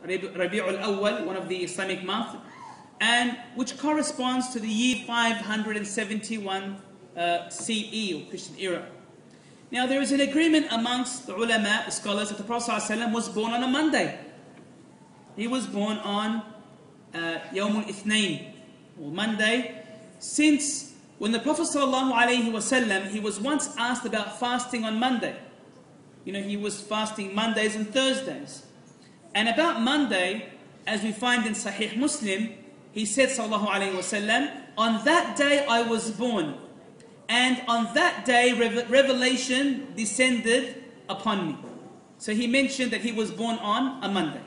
Rabi'ul Awwal, one of the Islamic months, and which corresponds to the year 571 CE, or Christian era. Now there is an agreement amongst the ulama, the scholars, that the Prophet ﷺ was born on a Monday. He was born on Yawm al-Ithnain, or Monday, since when the Prophet ﷺ, he was once asked about fasting on Monday. You know, he was fasting Mondays and Thursdays. And about Monday, as we find in Sahih Muslim, he said, sallallahu alayhi wasallam, on that day I was born, and on that day revelation descended upon me. So he mentioned that he was born on a Monday.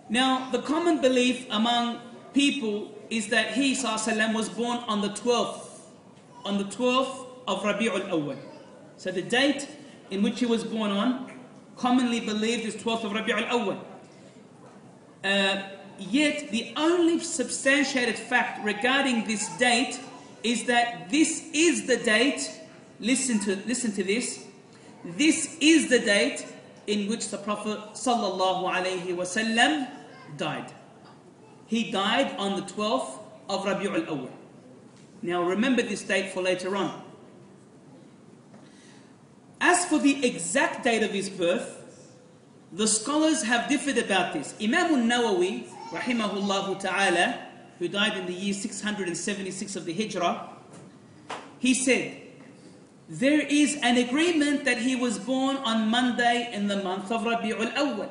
Now, the common belief among people is that he, sallallahu alayhi wasallam, was born on the 12th of Rabi'ul Awwal. So the date in which he was born on, commonly believed, is 12th of Rabi'ul Awwal. Yet the only substantiated fact regarding this date is that this is the date, listen to this, this is the date in which the Prophet sallallahu alaihi wasallam died. He died on the 12th of Rabi'ul Awwal. Now remember this date for later on. As for the exact date of his birth, the scholars have differed about this. Imam al-Nawawi, rahimahullah ta'ala, who died in the year 676 of the Hijrah, he said, there is an agreement that he was born on Monday in the month of Rabi'ul Awwal.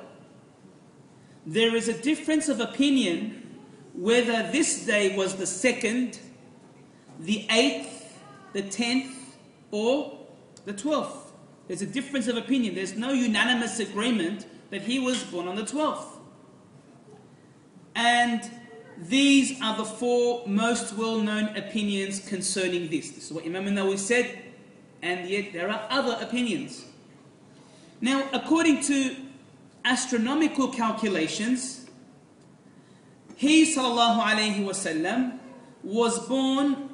There is a difference of opinion whether this day was the 2nd, the 8th, the 10th, or the 12th. There's a difference of opinion. There's no unanimous agreement that he was born on the 12th. And these are the 4 most well-known opinions concerning this. This is what Imam al-Nawawi said, and yet there are other opinions. Now, according to astronomical calculations, he, sallallahu alayhi wasallam, was born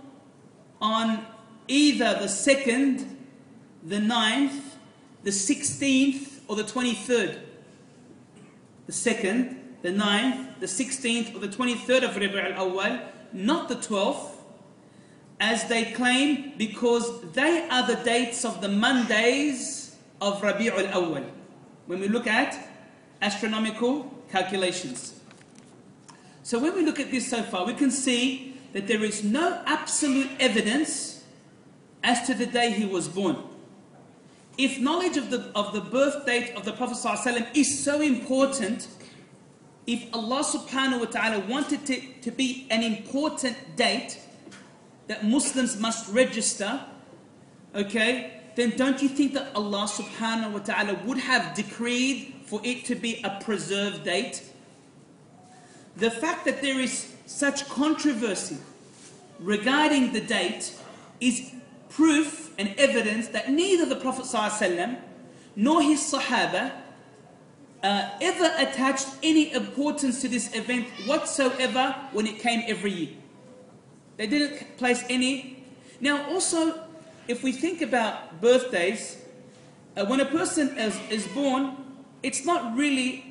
on either the 2nd, the 9th, the 16th, or the 23rd. The 2nd, the 9th, the 16th, or the 23rd of Rabi'ul Awwal, not the 12th, as they claim, because they are the dates of the Mondays of Rabi'ul Awwal, when we look at astronomical calculations. So when we look at this so far, we can see that there is no absolute evidence as to the day he was born. If knowledge of the birth date of the Prophet ﷺ is so important, if Allah subhanahu wa ta'ala wanted it to be an important date that Muslims must register, okay, then don't you think that Allah subhanahu wa ta'ala would have decreed for it to be a preserved date? The fact that there is such controversy regarding the date is proof and evidence that neither the Prophet ﷺ nor his Sahaba ever attached any importance to this event whatsoever when it came every year. They didn't place any. Now also, if we think about birthdays, when a person is born, it's not really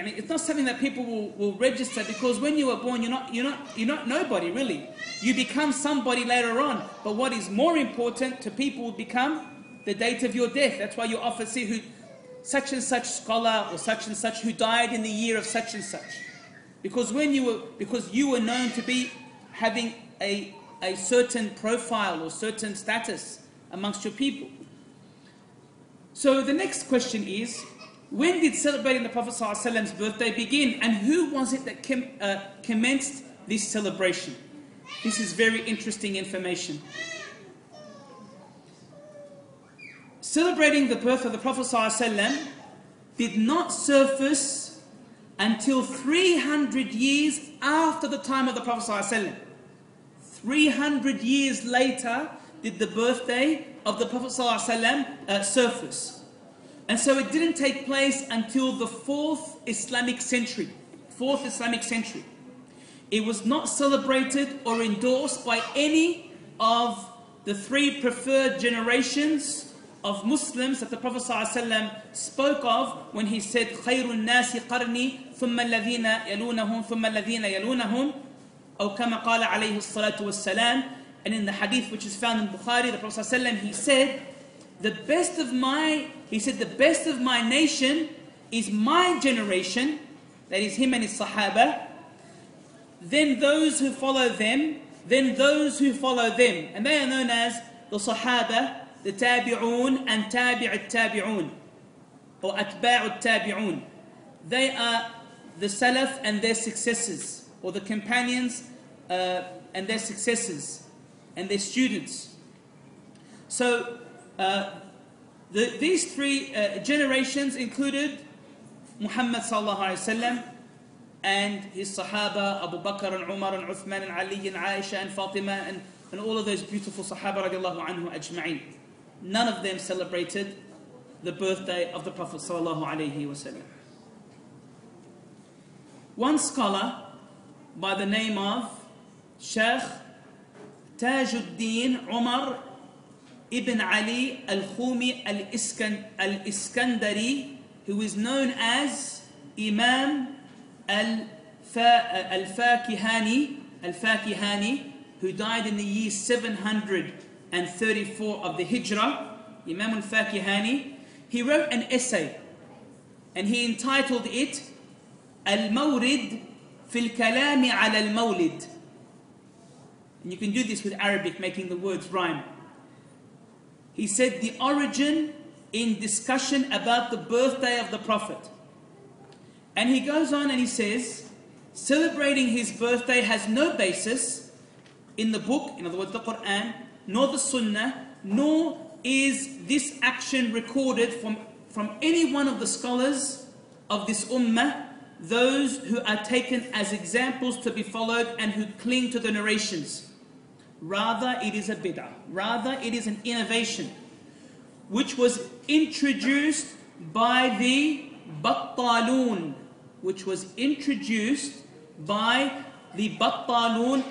it's not something that people will register, because when you are born, you're not nobody really. You become somebody later on. But what is more important to people will become the date of your death. That's why you often see who such and such scholar or such and such who died in the year of such and such, because you were known to be having a certain profile or certain status amongst your people. So the next question is, when did celebrating the Prophet ﷺ's birthday begin, and who was it that commenced this celebration? This is very interesting information. Celebrating the birth of the Prophet ﷺ did not surface until 300 years after the time of the Prophet ﷺ. 300 years later did the birthday of the Prophet ﷺ surface. And so it didn't take place until the 4th Islamic century. 4th Islamic century. It was not celebrated or endorsed by any of the 3 preferred generations of Muslims that the Prophet ﷺ spoke of when he said, خَيْرُ النَّاسِ قَرْنِي ثُمَّ الَّذِينَ يَلُونَهُمْ ثُمَّ الَّذِينَ يَلُونَهُمْ أو كما قال عليه الصلاة والسلام. And in the hadith which is found in Bukhari, the Prophet ﷺ, he said, the best of my nation is my generation, that is him and his Sahaba, then those who follow them, then those who follow them. And they are known as the Sahaba, the Tabi'un and Tabi'ut Tabi'un, or Atba'ut Tabi'un. They are the Salaf and their successors, or the companions and their successors, and their students. So, these three generations included Muhammad sallallahu alaihi wasallam and his Sahaba, Abu Bakr and Umar and Uthman and Ali and Aisha and Fatima and all of those beautiful Sahaba radiallahu anhu ajma'in. None of them celebrated the birthday of the Prophet sallallahu alaihi wasallam. One scholar by the name of Sheikh Tajuddin Umar ibn Ali al-Khumi al-Iskandari, who is known as Imam al-Fakihani, who died in the year 734 of the Hijrah, Imam al-Fakihani, he wrote an essay and he entitled it Al-Mawlid fil Kalami ala al-Mawlid. And you can do this with Arabic, making the words rhyme. He said, the origin in discussion about the birthday of the Prophet. And he goes on and he says, celebrating his birthday has no basis in the book, in other words the Quran, nor the Sunnah, nor is this action recorded from any one of the scholars of this ummah, those who are taken as examples to be followed and who cling to the narrations. Rather, it is a bid'ah. Rather, it is an innovation which was introduced by the Battalun,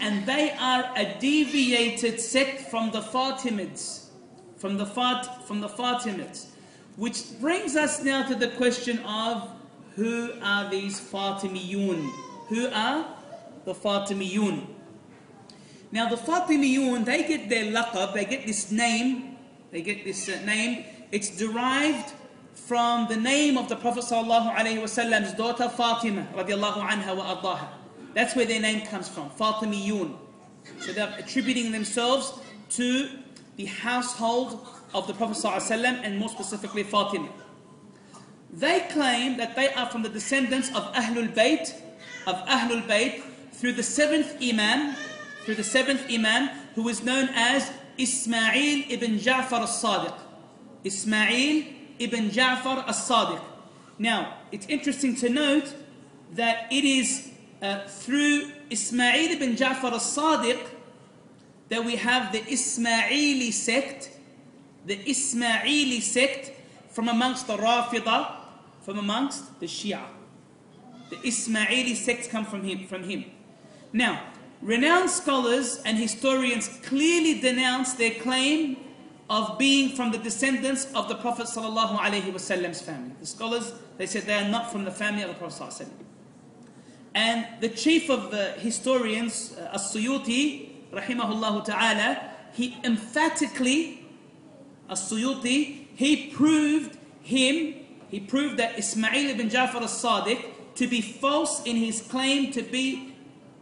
and they are a deviated sect from the Fatimids, which brings us now to the question of who are these Fatimiyun? Who are the Fatimiyun? Now the Fatimiyun, they get their laqab, they get this name. It's derived from the name of the Prophet ﷺ's daughter Fatima radiallahu anha wa ardaha. That's where their name comes from, Fatimiyun. So they're attributing themselves to the household of the Prophet ﷺ, and more specifically Fatima. They claim that they are from the descendants of Ahlul Bayt, through the seventh Imam, who is known as Ismail ibn Ja'far al-Sadiq. Ismail ibn Ja'far al-Sadiq. Now, it's interesting to note that it is through Ismail ibn Ja'far al-Sadiq that we have the Ismaili sect from amongst the Rafidah, from amongst the Shia. The Ismaili sects come from him. Now, renowned scholars and historians clearly denounce their claim of being from the descendants of the Prophet ﷺ's family. The scholars, they said they are not from the family of the Prophet ﷺ. And the chief of the historians, As-Suyuti, rahimahullah ta'ala, he emphatically, As-Suyuti, he proved that Ismail ibn Ja'far al-Sadiq to be false in his claim to be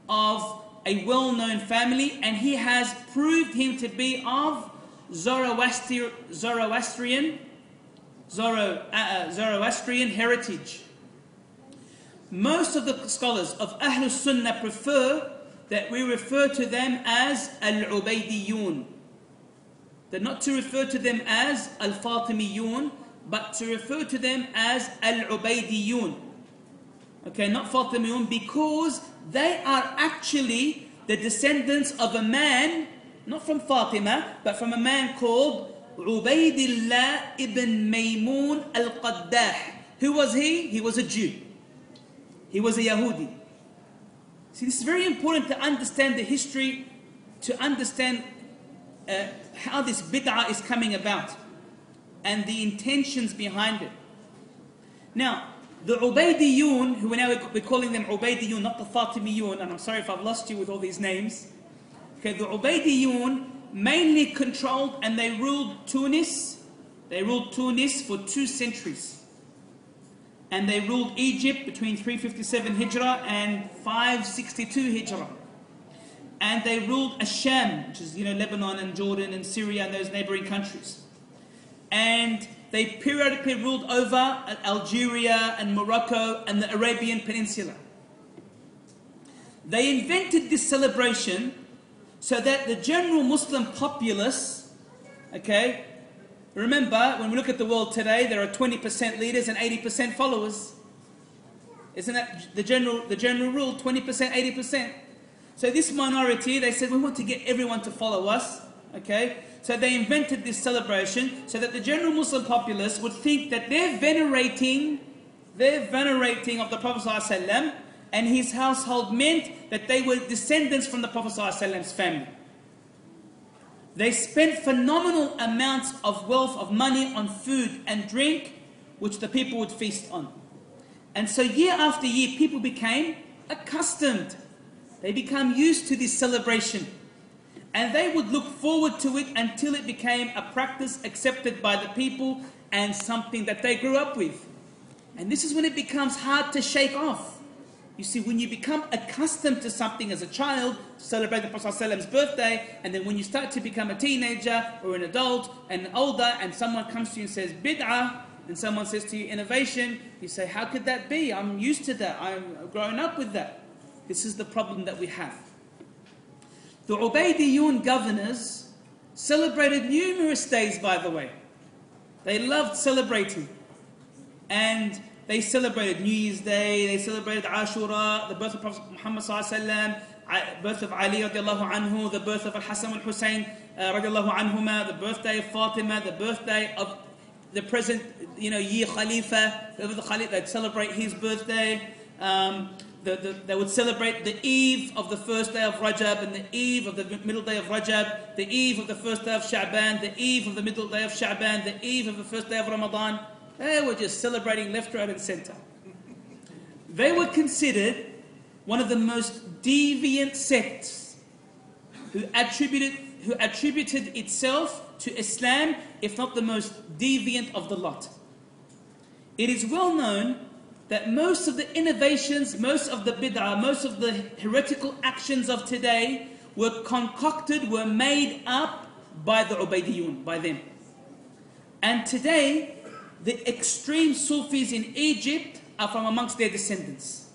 of a well-known family, and he has proved him to be of Zoroastrian heritage. Most of the scholars of Ahlul Sunnah prefer that we refer to them as Al-Ubaydiyun. They're not to refer to them as Al-Fatimiyun, but to refer to them as Al-Ubaydiyun. Okay, not Fatimiyun, because they are actually the descendants of a man, not from Fatima, but from a man called Ubaydillah ibn Maymun al-Qaddah. Who was he? He was a Jew. He was a Yahudi. See, this is very important to understand the history, to understand how this bid'ah is coming about. and the intentions behind it. Now, the Ubaydiyun, who we're calling them Ubaydiyun, not the Fatimiyun, and I'm sorry if I've lost you with all these names. Okay, the Ubaydiyun mainly controlled and they ruled Tunis. They ruled Tunis for 2 centuries. And they ruled Egypt between 357 Hijrah and 562 Hijrah. And they ruled Asham, which is, Lebanon and Jordan and Syria and those neighboring countries. And they periodically ruled over Algeria and Morocco and the Arabian Peninsula. They invented this celebration so that the general Muslim populace, okay, remember, when we look at the world today, there are 20% leaders and 80% followers. Isn't that the general rule, 20%, 80%? So this minority, they said, we want to get everyone to follow us, okay? So they invented this celebration so that the general Muslim populace would think that they're venerating of the Prophet ﷺ, and his household meant that they were descendants from the Prophet ﷺ's family. They spent phenomenal amounts of wealth, of money on food and drink, which the people would feast on. And so year after year, people became accustomed. They became used to this celebration. And they would look forward to it until it became a practice accepted by the people and something that they grew up with. And this is when it becomes hard to shake off. You see, when you become accustomed to something as a child, to celebrate the Prophet ﷺ's birthday, and then when you start to become a teenager or an adult and older, and someone comes to you and says bid'ah, and someone says to you innovation, you say, how could that be? I'm used to that. I'm growing up with that. This is the problem that we have. The Ubaydiyun governors celebrated numerous days, by the way. They loved celebrating. And they celebrated New Year's Day, they celebrated Ashura, the birth of Prophet Muhammad ﷺ, birth of Ali radiallahu anhu, the birth of Al-Hasan al-Hussein radiallahu anhuma, the birthday of Fatima, the birthday of the present, year Khalifa, the Khalifa, they'd celebrate his birthday. They would celebrate the eve of the first day of Rajab and the eve of the middle day of Rajab, the eve of the first day of Sha'ban, the eve of the middle day of Sha'ban, the eve of the first day of Ramadan. They were just celebrating left, right and center. They were considered one of the most deviant sects who attributed itself to Islam, if not the most deviant of the lot. It is well known that most of the innovations, most of the bid'ah, most of the heretical actions of today were concocted, were made up by the Ubaydiyun, by them. And today, the extreme Sufis in Egypt are from amongst their descendants.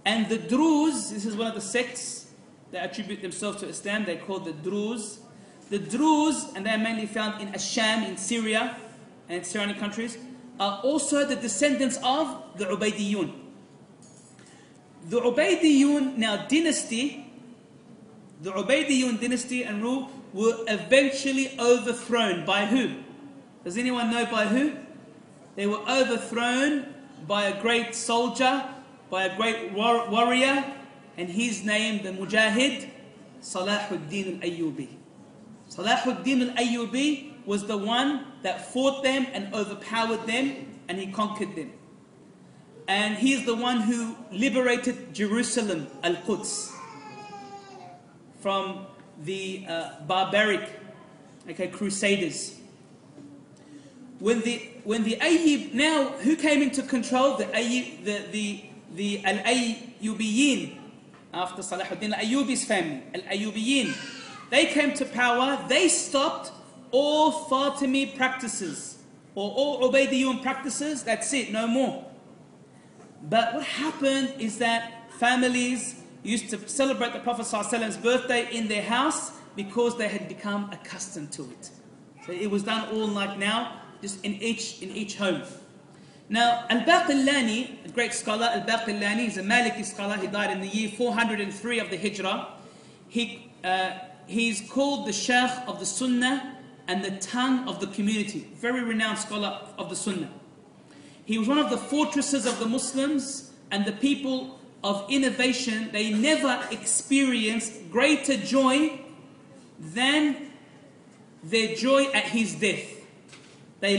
And the Druze, this is one of the sects that attribute themselves to Islam, they're called the Druze. The Druze, and they are mainly found in Asham, in Syria, and surrounding countries, are also the descendants of the Ubaydiyun. The Ubaydiyun dynasty and rule were eventually overthrown by who? Does anyone know by who? They were overthrown by a great soldier, by a great warrior, and his name, the Mujahid, Salahuddin al-Ayyubi. Salahuddin al-Ayyubi was the one that fought them and overpowered them, and he conquered them. And he is the one who liberated Jerusalem, Al-Quds, from the barbaric crusaders. When the Ayyub, now who came into control? The Al-Ayyubiyin, after Salahuddin al-Ayyubi's family, Al-Ayyubiyin. They came to power, they stopped all Fatimi practices, or all Ubaydiyun practices, that's it, no more. But what happened is that families used to celebrate the Prophet ﷺ's birthday in their house because they had become accustomed to it. So it was done all like now, just in each home. Now, Al-Baqillani, a great scholar, Al-Baqillani is a Maliki scholar. He died in the year 403 of the Hijrah. He's called the Sheikh of the Sunnah and the tongue of the community. Very renowned scholar of the Sunnah. He was one of the fortresses of the Muslims, and the people of innovation, they never experienced greater joy than their joy at his death. They